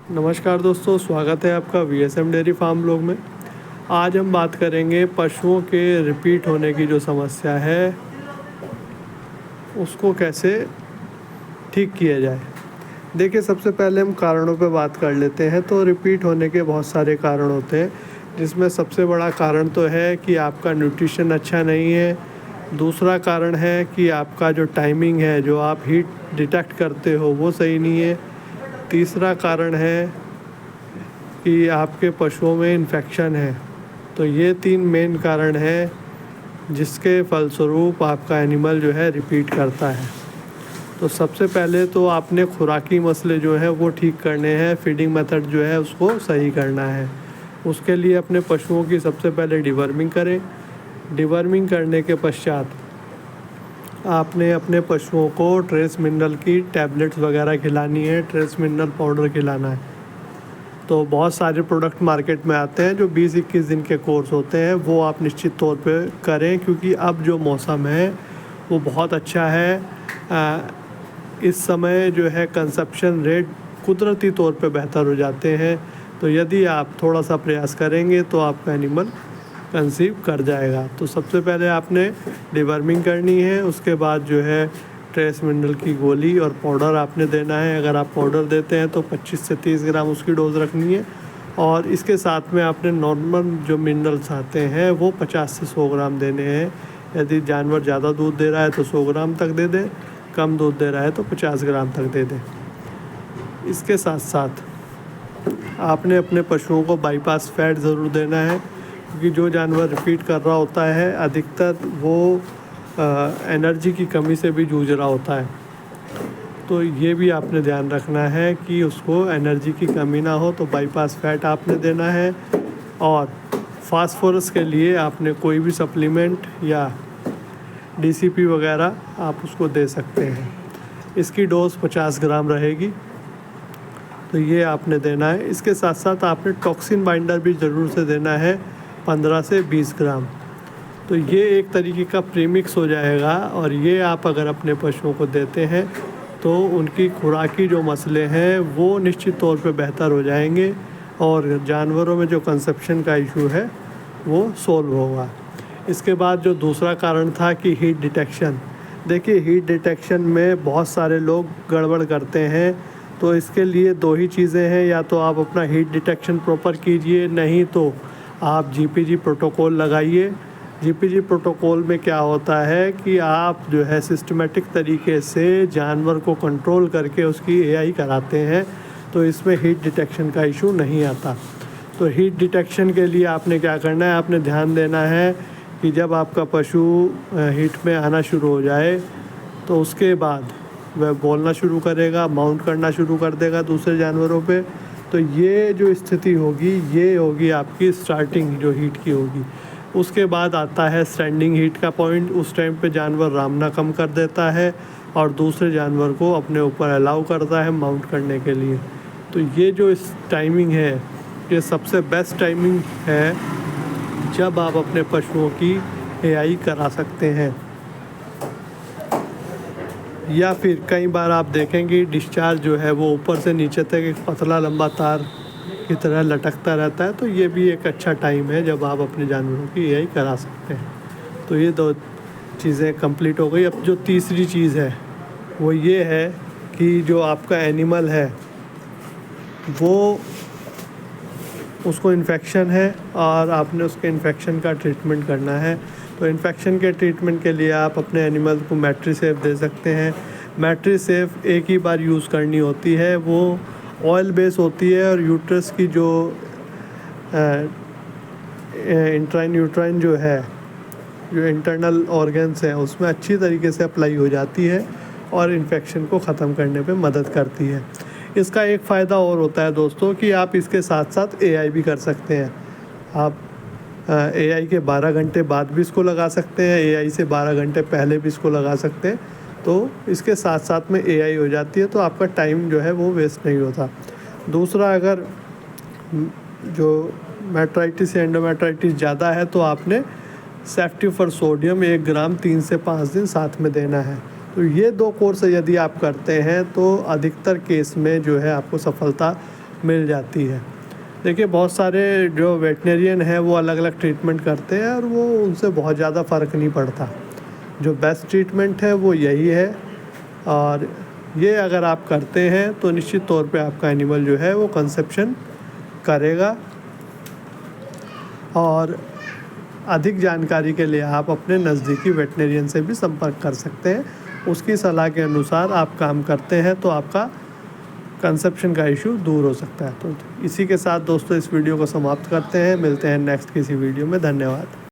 नमस्कार दोस्तों, स्वागत है आपका वीएसएम डेयरी फार्म ब्लॉग में। आज हम बात करेंगे पशुओं के रिपीट होने की जो समस्या है उसको कैसे ठीक किया जाए। देखिए, सबसे पहले हम कारणों पे बात कर लेते हैं। तो रिपीट होने के बहुत सारे कारण होते हैं, जिसमें सबसे बड़ा कारण तो है कि आपका न्यूट्रिशन अच्छा नहीं है। दूसरा कारण है कि आपका जो टाइमिंग है, जो आप हीट डिटेक्ट करते हो, वो सही नहीं है। तीसरा कारण है कि आपके पशुओं में इन्फेक्शन है। तो ये 3 मेन कारण हैं जिसके फलस्वरूप आपका एनिमल जो है रिपीट करता है। तो सबसे पहले तो आपने खुराकी मसले जो हैं वो ठीक करने हैं, फीडिंग मेथड जो है उसको सही करना है। उसके लिए अपने पशुओं की सबसे पहले डिवर्मिंग करें। डिवर्मिंग करने के पश्चात आपने अपने पशुओं को ट्रेस मिनरल की टैबलेट्स वगैरह खिलानी है, ट्रेस मिनरल पाउडर खिलाना है। तो बहुत सारे प्रोडक्ट मार्केट में आते हैं जो 20-21 दिन के कोर्स होते हैं, वो आप निश्चित तौर पे करें, क्योंकि अब जो मौसम है वो बहुत अच्छा है। इस समय जो है कंसप्शन रेट कुदरती तौर पे बेहतर हो जाते हैं। तो यदि आप थोड़ा सा प्रयास करेंगे तो आपका एनिमल कंसीव कर जाएगा। तो सबसे पहले आपने डिवर्मिंग करनी है, उसके बाद जो है ट्रेस मिनरल की गोली और पाउडर आपने देना है। अगर आप पाउडर देते हैं तो 25 से 30 ग्राम उसकी डोज रखनी है, और इसके साथ में आपने नॉर्मल जो मिनरल्स आते हैं वो 50 से 100 ग्राम देने हैं। यदि जानवर ज़्यादा दूध दे रहा है तो 100 ग्राम तक दे दें, कम दूध दे रहा है तो 50 ग्राम तक दे दें। इसके साथ साथ आपने अपने पशुओं को बाईपास फैट ज़रूर देना है, क्योंकि जो जानवर रिपीट कर रहा होता है अधिकतर वो एनर्जी की कमी से भी जूझ रहा होता है। तो ये भी आपने ध्यान रखना है कि उसको एनर्जी की कमी ना हो, तो बाईपास फैट आपने देना है। और फास्फोरस के लिए आपने कोई भी सप्लीमेंट या डीसीपी वगैरह आप उसको दे सकते हैं। इसकी डोज 50 ग्राम रहेगी, तो ये आपने देना है। इसके साथ साथ आपने टॉक्सिन बाइंडर भी ज़रूर से देना है, 15 से 20 ग्राम। तो ये एक तरीके का प्रीमिक्स हो जाएगा, और ये आप अगर अपने पशुओं को देते हैं तो उनकी खुराकी जो मसले हैं वो निश्चित तौर पे बेहतर हो जाएंगे, और जानवरों में जो कंसेप्शन का इशू है वो सोल्व होगा। इसके बाद जो दूसरा कारण था कि हीट डिटेक्शन। देखिए, हीट डिटेक्शन में बहुत सारे लोग गड़बड़ करते हैं। तो इसके लिए 2 ही चीज़ें हैं, या तो आप अपना हीट डिटेक्शन प्रॉपर कीजिए, नहीं तो आप जीपीजी प्रोटोकॉल लगाइए। जीपीजी प्रोटोकॉल में क्या होता है कि आप जो है सिस्टमेटिक तरीके से जानवर को कंट्रोल करके उसकी एआई कराते हैं, तो इसमें हीट डिटेक्शन का इशू नहीं आता। तो हीट डिटेक्शन के लिए आपने क्या करना है, आपने ध्यान देना है कि जब आपका पशु हीट में आना शुरू हो जाए तो उसके बाद वह बोलना शुरू करेगा, माउंट करना शुरू कर देगा दूसरे जानवरों पे। तो ये जो स्थिति होगी ये होगी आपकी स्टार्टिंग जो हीट की होगी। उसके बाद आता है स्टैंडिंग हीट का पॉइंट। उस टाइम पे जानवर रामना कम कर देता है और दूसरे जानवर को अपने ऊपर अलाउ करता है माउंट करने के लिए। तो ये जो इस टाइमिंग है, ये सबसे बेस्ट टाइमिंग है जब आप अपने पशुओं की एआई करा सकते हैं। या फिर कई बार आप देखेंगे डिस्चार्ज जो है वो ऊपर से नीचे तक एक पतला लंबा तार की तरह लटकता रहता है। तो ये भी एक अच्छा टाइम है जब आप अपने जानवरों की एआई करा सकते हैं। तो ये 2 चीज़ें कंप्लीट हो गई। अब जो तीसरी चीज़ है वो ये है कि जो आपका एनिमल है वो उसको इन्फेक्शन है और आपने उसके इन्फेक्शन का ट्रीटमेंट करना है। तो इन्फेक्शन के ट्रीटमेंट के लिए आप अपने एनिमल को मैट्रीसेफ दे सकते हैं। मैट्रीसेफ एक ही बार यूज़ करनी होती है, वो ऑयल बेस होती है, और यूट्रस की जो इंट्राइन यूट्राइन जो है, जो इंटरनल ऑर्गन्स हैं, उसमें अच्छी तरीके से अप्लाई हो जाती है और इन्फेक्शन को ख़त्म करने पे मदद करती है। इसका एक फ़ायदा और होता है दोस्तों कि आप इसके साथ साथ एआई भी कर सकते हैं। आप एआई के 12 घंटे बाद भी इसको लगा सकते हैं, एआई से 12 घंटे पहले भी इसको लगा सकते हैं। तो इसके साथ साथ में एआई हो जाती है, तो आपका टाइम जो है वो वेस्ट नहीं होता। दूसरा, अगर जो मेट्राइटिस या एंडोमेट्राइटिस ज़्यादा है तो आपने सेफ्टिफर सोडियम 1 ग्राम 3 से 5 दिन साथ में देना है। तो ये 2 कोर्स यदि आप करते हैं तो अधिकतर केस में जो है आपको सफलता मिल जाती है। देखिए बहुत सारे जो वेटनरियन हैं वो अलग अलग ट्रीटमेंट करते हैं और वो उनसे बहुत ज़्यादा फ़र्क नहीं पड़ता। जो बेस्ट ट्रीटमेंट है वो यही है, और ये अगर आप करते हैं तो निश्चित तौर पे आपका एनिमल जो है वो कंसेप्शन करेगा। और अधिक जानकारी के लिए आप अपने नज़दीकी वेटनरियन से भी संपर्क कर सकते हैं। उसकी सलाह के अनुसार आप काम करते हैं तो आपका कंसेप्शन का इशू दूर हो सकता है। तो इसी के साथ दोस्तों इस वीडियो को समाप्त करते हैं। मिलते हैं नेक्स्ट किसी वीडियो में। धन्यवाद।